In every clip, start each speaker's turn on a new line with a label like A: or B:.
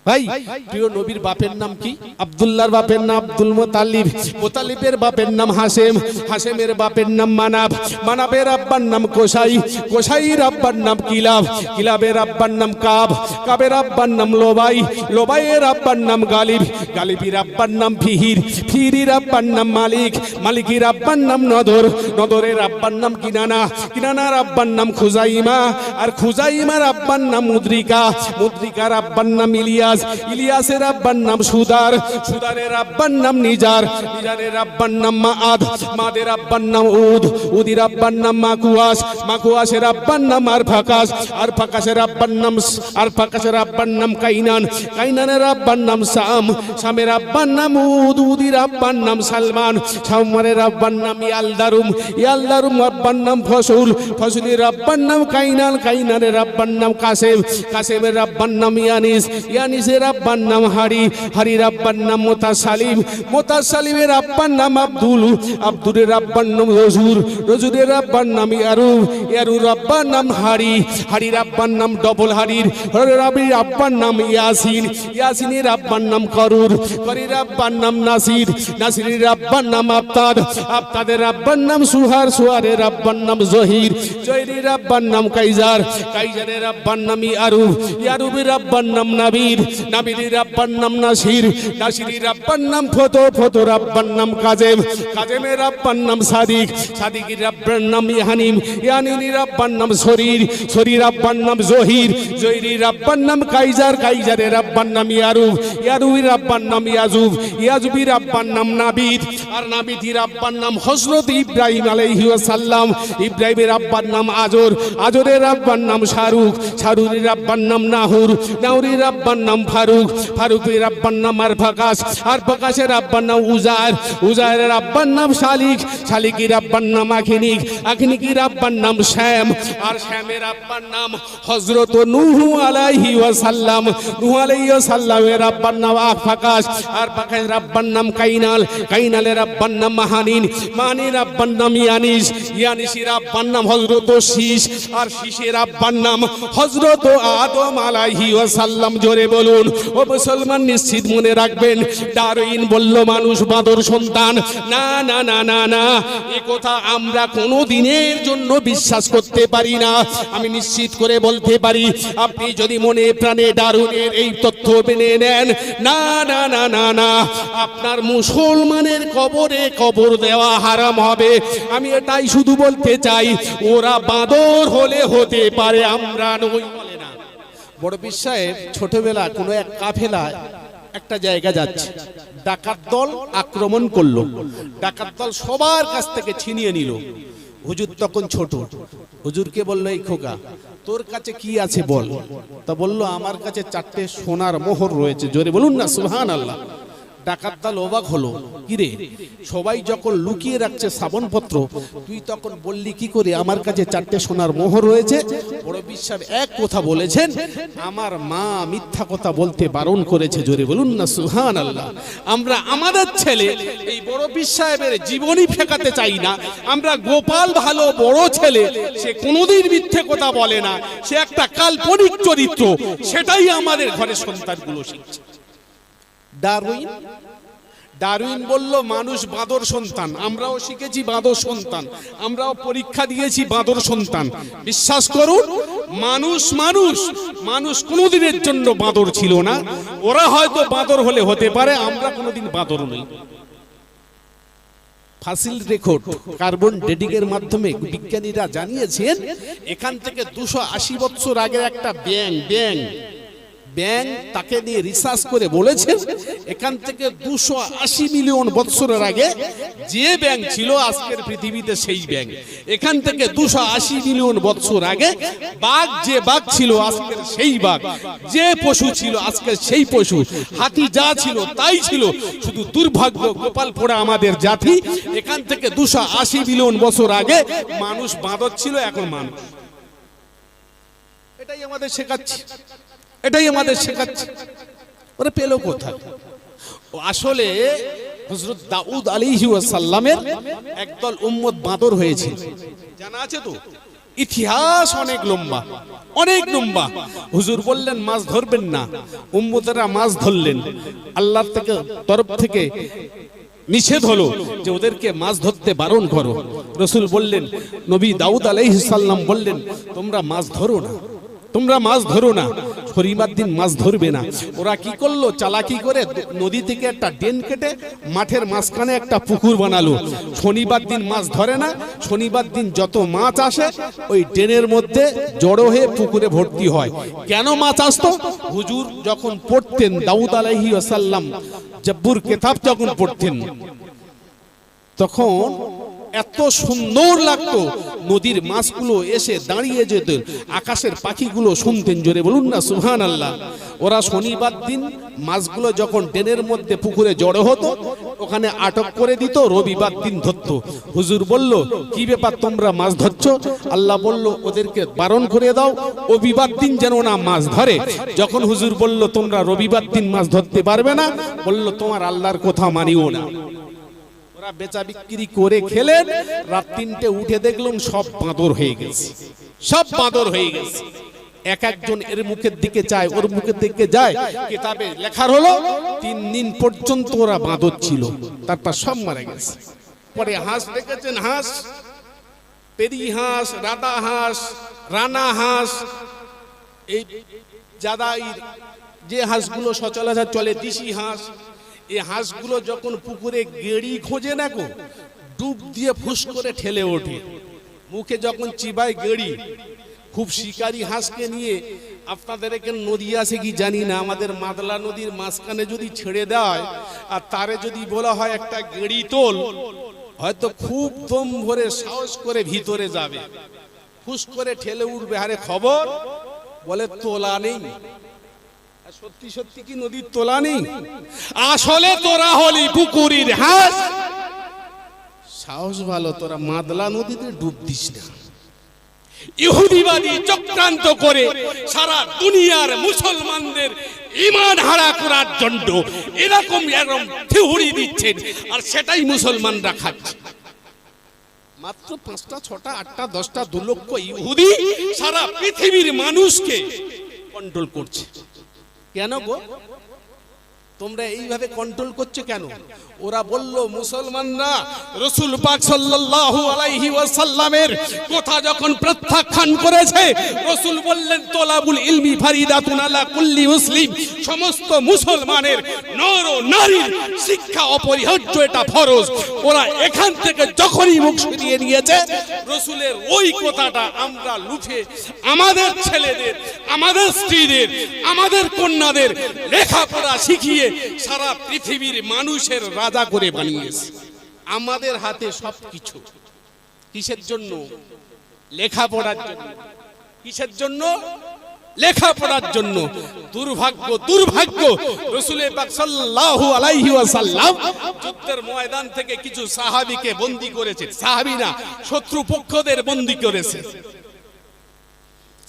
A: ভাই প্রিয় নবীর বাপের নাম কি? আব্দুল্লাহর বাপের নাম আব্দুল মুতালিব, মুতালিবের বাপের নাম হাশেম, হাশেমের বাপের নাম মানাব, মানাবের আব্বার নাম কোসাই, কোসাইয়ের আব্বার নাম কিলাব, কিলাবের আব্বার নাম কাব, কাবের আব্বার নাম লোবাই, লোবাইয়ের আব্বার নাম গালিব, গালিবের আব্বার নাম ফিহির, ফিহির আব্বার নাম মালিক, মালিকের আব্বার নাম নদর, নদরের আব্বার নাম কিনানা, কিনানার আব্বার নাম খুজাইমা, আর খুজাইমার আব্বার নাম মুদ্রিকা, মুদ্রিকার আব্বার নাম ইলিয়াস, ইলিয়াসের আব্বার নাম সুদার, সুদারের আব্বার নাম নিজার, নিজারের আব্বার নাম মাআদ, মাদের আব্বার নাম উদ, উদির আব্বার নাম মাকুয়াস, মাকুয়াসের আব্বার নাম আরফাকাস, আরফাকাসের আব্বার নাম আরফাকাসের আব্বার নাম কাইনান, কাইনানের আব্বার নাম সাম, সামের আব্বার নাম উদ, উদির আব্বার নাম সালমান, সালমানের আব্বার নাম ইয়ালদারুম, ইয়ালদারুম আব্বার নাম ফসল, ফসলের আব্বার নাম কাইনান, কাইনানের আব্বার নাম কাসেম, কাসেমের আব্বার নাম ইয়ানিস, ইয়ানিসের আব্বার নাম হারি, হারির আব্বার নাম মুতাসালিম, মুতাসালিমের আব্বার নাম আব্দুল, আব্দুলের আব্বার নাম রজুর, রজুরের আব্বার নাম ইয়ারুব, ইয়ারুর আব্বার নাম হারি, হারির আব্বার নাম ডবল হারির, হারির আব্বার নাম ইয়াসিন, ইয়াসিনের আব্বার নাম করুর, করির আব্বার নাম নাসির, নাসিরের আব্বার নাম আবতাদ, আবতাদের আব্বার নাম সুহার, সুহারের আব্বার নাম জহির, জহিরের আব্বার নাম কাইজার, কাইজারের আব্বার নাম ইয়ারুব, ইয়ারুবের আব্বার নাম নাবির, নাবিরের আব্বার নাম নাসির, নাসিরের আব্বার নাম ফতো, ফতোর আব্বার নাম কাজেম, কাজেমের আব্বার নাম সাদিক, সাদিকের আব্বার নাম ইহানিম, ইহানির আব্বার নাম শরীর, শরীর আব্বার নাম জহির, জহিরের আব্বার নাম কাইজার, কাইজারের আব্বার নাম ইয়ারুব, ইয়ারুবের আব্বার নাম ইয়াজুব, ইয়াজুবের আব্বার নাম নাবিদ, আর নাবিদের আব্বার নাম হযরত ইব্রাহিম আলাইহিস সালাম, ইব্রাহিমের আব্বার নাম আজর, আজরের আব্বার নাম শাহরুখ, শাহরুখের আব্বার নাম নাহুর, নাহুরের আব্বার নাম ফারুক, ফারুকের আব্বার নাম আরফাকাস, আরফাকাসের আব্বার নাম উজার, উজারের আব্বার নাম শালিক, শালিকের আব্বার নাম আখিনিক, আখিনিকের আব্বার নাম শ্যাম, আর শ্যামের আব্বার নাম হযরত নূহ আলাইহিস সালাম, নূহ আলাইহিস সালামের আব্বার নাম আরফাকাস, আরফাকাসের আব্বার নাম কাইনাল, কাইনালের আব্বার নাম মাহানিন, মাহানির আব্বার নাম ইয়ানিস, ইয়ানিসের আব্বার নাম হযরত শীশ, আর শীশের আব্বার নাম হযরত আদম আলাইহিস সালাম। জোরে বলুন ও মুসলমান, নিশ্চিত মনে রাখবেন, ডারউইন বলল মানুষ বাঁদর সন্তান, না না না না না, এই কথা আমরা কোনো দিনের জন্য বিশ্বাস করতে পারি না। আমি নিশ্চিত করে বলতে পারি, আপনি যদি মনে প্রাণে ডারউইনের এই তথ্য মেনে নেন, না না না না না, আপনার মুসলমানের কবরে কবর দেওয়া হারাম হবে। আমি এটাই শুধু বলতে চাই, ওরা বাঁদর হলে হতে পারে, আমরা নই। বলে না বড় বিশ্বাসের ছোটবেলা কোনো এক কাফেলায় একটা জায়গা যাচ্ছে, ডাকাত দল আক্রমণ করলো, ডাকাত দল সবার কাছ থেকে ছিনিয়ে নিল। হুজুর তখন ছোট, হুজুরকে বললো, এই খোকা তোর কাছে কি আছে বল। তা বলল, আমার কাছে 4টে সোনার মোহর রয়েছে। জোরে বলুন না সুবহানাল্লাহ। ডাকাত দল অবাক হলো, কিরে সবাই যখন লুকিয়ে রাখছে শ্রাবণপত্র, তুই তখন বললি কি করে আমার কাছে 4টে সোনার মোহর রয়েছে? বড় বিশ্বাস এক কথা বলেছেন, আমার মা মিথ্যা কথা বলতে বারণ করেছে। জোরে বলুন না সুবহানাল্লাহ। আমরা আমাদের ছেলে এই বড় বিশ্বাসের জীবনই ফেকাতে চাই না। আমরা গোপাল ভালো বড় ছেলে, সে কোনোদিন মিথ্যে কথা বলে না, সে একটা কাল্পনিক চরিত্র, সেটাই আমাদের ঘরের সন্তানগুলো শিখছে। ডারউইন, ডারউইন বলল মানুষ বাঁদর সন্তান, আমরাও শিখেছি বাঁদর সন্তান, আমরাও পরীক্ষা দিয়েছি বাঁদর সন্তান। বিশ্বাস করুন, মানুষ মানুষ মানুষ কোনোদিনের জন্য বাঁদর ছিল না। ওরা হয়তো বাঁদর হলে হতে পারে, আমরা কোনোদিন বাঁদর নই। ফসিল রেকর্ড কার্বন ডেটিং এর মাধ্যমে বিজ্ঞানীরা জানিয়েছেন, এখান থেকে 280 বছর আগের একটা ব্যাং তাকে নিয়ে রিসার্চ করে বলেছেন, এখান থেকে 280 মিলিয়ন বছরের আগে যে ব্যাং ছিল আজকের পৃথিবীতে সেই ব্যাং। এখান থেকে 280 মিলিয়ন বছর আগে বাঘ, যে বাঘ ছিল আজকের সেই বাঘ, যে পশু ছিল আজকের সেই পশু, হাতি যা ছিল তাই ছিল। শুধু দুর্ভাগ্য গোপাল পোড়া আমাদের জাতি, এখান থেকে 280 মিলিয়ন বছর আগে মানুষ বাঁদর ছিল, এখন মানুষ। এটাই আমাদের শেখাচ্ছে, এটাই আমাদের শেখাচ্ছে। ওরা পেল কোথায়? আসলে হযরত দাউদ আলাইহিস সালামের একদল উম্মত বাঁদর হয়েছে, জানা আছে তো? ইতিহাস অনেক লম্বা, অনেক লম্বা। হুজুর বললেন মাছ ধরবেন না, উম্মতেরা মাছ ধরলেন। আল্লাহর তরফ থেকে নিষেধ হলো যে ওদেরকে মাছ ধরতে বারণ করো। রাসূল বললেন, নবী দাউদ আলাইহিস সালাম বললেন, তোমরা মাছ ধরো না, তোমরা মাছ ধরো না, শনিবার দিন মাছ ধরবে না। ওরা কি করলো, চালাকি করে নদী থেকে একটা ড্রেন কেটে মাঠের মাঝখানে একটা পুকুর বানালো। শনিবার দিন মাছ ধরে না, শনিবার দিন যত মাছ আসে ওই ড্রেনের মধ্যে জড়ো হয়ে পুকুরে ভর্তি হয়। কেন মাছ আসতো? হুজুর যখন পড়তেন দাউদ আলাইহিস সালাম জব্বুর কিতাব যখন পড়তেন, তখন এত সুন্দর লাগতো, নদীর মাছগুলো এসে দাঁড়িয়ে যেত, আকাশের পাখিগুলো শুনতেন। জোরে বলুন না সুবহানাল্লাহ। ওরা শনিবার দিন মাছগুলো যখন ড্রেনের মধ্যে পুকুরে জড়ো হতো, ওখানে আটক করে দিত, রবিবার দিন ধরতো। হুজুর বলল, কি ব্যাপার তোমরা মাছ ধরছো? আল্লাহ বলল, ওদেরকে বারণ করে দাও, রবিবার দিন যেন না মাছ ধরে। যখন হুজুর বলল, তোমরা রবিবার দিন মাছ ধরতে পারবে না, বলল, তোমার আল্লাহর কথা মানিও না। বেচা বিক্রি করে খেলেন, রাত 3টে উঠে দেখলাম সব বাঁদর হয়ে গেছে, সব বাঁদর হয়ে গেছে। এক একজন এর মুখের দিকে চায়, ওর মুখের দিকে যায়। কিতাবে লেখা হলো 3 দিন পর্যন্ত ওরা বাঁদর ছিল, তারপর সব মারা গেছে। পরে হাঁস দেখেছেন, হাঁস, পেরি হাঁস, রাধা হাঁস, রানা হাঁস, এই জাদাই যে হাঁসগুলো সচরাচর চলে, দেশি হাঁস, এই হাঁসগুলো যখন পুকুরে গেড়ি খোঁজে না গো, ডুব দিয়ে ফুস করে ঠেলে ওঠে, মুখে যখন চিবায় গেড়ি। খুব শিকারী হাঁসকে নিয়ে, আপনাদের এখানে নদী আছে কি জানি না, আমাদের মাদলা নদীর মাঝখানে যদি ছেড়ে দেয় আর তারে যদি বলা হয় একটা গেড়ি তোল, হয়তো খুব দম ভরে সাহস করে ভিতরে যাবে, ফুস করে ঠেলে উঠবে। আরে খবর, বলে তোলা নেই। সত্যি সত্যি কি নদীর তোলা নেই? আসলে তোরা হলি পুকুরির হাঁস। সাহস ভালো, তোরা মাদলা নদীতে ডুব দিস না। ইহুদিবাদী চক্রান্ত করে সারা দুনিয়ার মুসলমানদের ঈমান হারা করার জন্য এরকম এরকম থিওরি দিচ্ছেন, আর সেটাই মুসলমানরা খাচ্ছে। মাত্র 5টা 6টা 8টা 10টা 2 লক্ষ ইহুদি সারা পৃথিবীর মানুষকে কন্ট্রোল করছে। কেন গো তোমরা এইভাবে কন্ট্রোল করছো কেন? ওরা বলল, মুসলমানরা রাসূল পাক সাল্লাল্লাহু আলাইহি ওয়াসাল্লামের কথা যখন প্রত্যাখ্যান করেছে, রাসূল বললেন, তলাবুল ইলমি ফারিদাতুন আলা কুল্লি মুসলিম, সমস্ত মুসলমানের নর ও নারীর শিক্ষা অপরিহার্য, এটা ফরজ। ওরা এখান থেকে যখনই মুখ সরিয়ে নিয়েছে, রাসূলের ওই কথাটা আমরা লুফে আমাদের ছেলেদের, আমাদের স্ত্রীদের, আমাদের কন্যাদের লেখাপড়া শিখিয়ে সারা পৃথিবীর মানুষের রাজা করে বানিয়েছে। আমাদের হাতে সবকিছু। কিসের জন্য? লেখাপড়ার জন্য। কিসের জন্য? লেখাপড়ার জন্য। দুর্ভাগ্য, দুর্ভাগ্য, রাসূল পাক সাল্লাল্লাহু আলাইহি ওয়াসাল্লাম যুদ্ধের ময়দান থেকে কিছু সাহাবীকে বন্দী করেছে। সাহাবী না, শত্রুপক্ষদের বন্দী করেছে।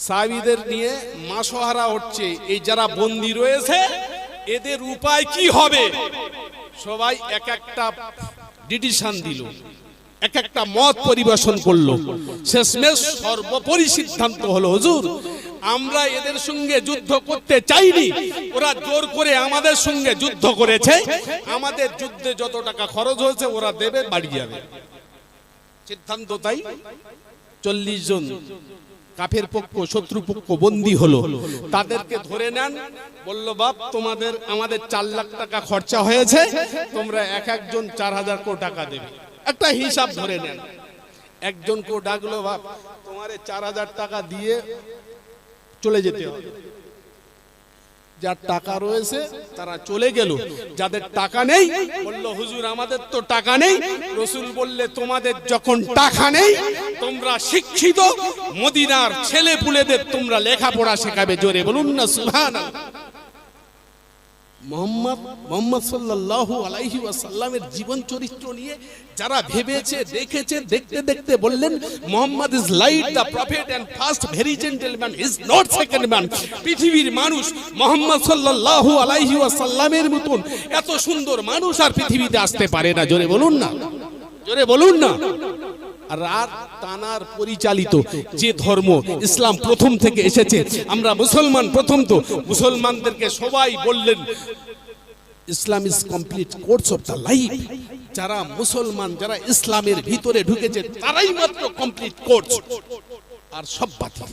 A: সাহাবীদের নিয়ে মাসোহারা হচ্ছে, এই যারা বন্দী রয়েছে এদের উপায় কি হবে। সবাই এক একটা ডিসিশন দিল, এক একটা মত পরিবেশন করলো। শেষমেশ সর্বোপরি সিদ্ধান্ত হলো, হুজুর আমরা এদের সঙ্গে যুদ্ধ করতে চাইনি, ওরা জোর করে আমাদের সঙ্গে যুদ্ধ করেছে, আমাদের যুদ্ধে যত টাকা খরচ হয়েছে ওরা দেবে, বাড়ি যাবে। সিদ্ধান্ত তাই। 40 জন কাফের পক্ষ, শত্রু পক্ষ বন্দী হলো। তাদেরকে ধরে নেন, বলল, বাপ তোমাদের আমাদের 4 লাখ টাকা খরচা হয়েছে, তোমরা এক একজন 4000 কোটি টাকা দেবে। একটা হিসাব ধরে নেন। একজন কেউ ডাকলো, বাপ তোমারে 4000 টাকা দিয়ে চলে যেতে হবে। যার টাকা রয়েছে তারা চলে গেল, যাদের টাকা নেই বলল, হুজুর আমাদের তো টাকা নেই। রাসূল বললে, তোমাদের যখন টাকা নেই তোমরা শিক্ষিত মদিনার ছেলে পুলেদের তোমরা লেখাপড়া শেখাবে। জোরে বলুন না সুবহানাল্লাহ। মুহাম্মদ সাল্লাল্লাহু আলাইহি ওয়াসাল্লামের জীবন চরিত্র নিয়ে যারা ভেবেছে, দেখেছে, দেখতে দেখতে বললেন, Muhammad is like the prophet and first very gentleman, is not second man. পৃথিবীর মানুষ মুহাম্মদ সাল্লাল্লাহু আলাইহি ওয়াসাল্লামের মতন এত সুন্দর মানুষ আর পৃথিবীতে আসতে পারে না। জোরে বলুন না, জোরে বলুন না। রাত টানার পরিচালিত যে ধর্ম ইসলাম প্রথম থেকে এসেছে, আমরা মুসলমান প্রথম, তো মুসলমানদেরকে সবাই বললেন Islam is complete course of the life. যারা মুসলমান, যারা ইসলামের ভিতরে ঢুকেছে তারাই মাত্র কমপ্লিট কোর্স, আর সব বাতিল।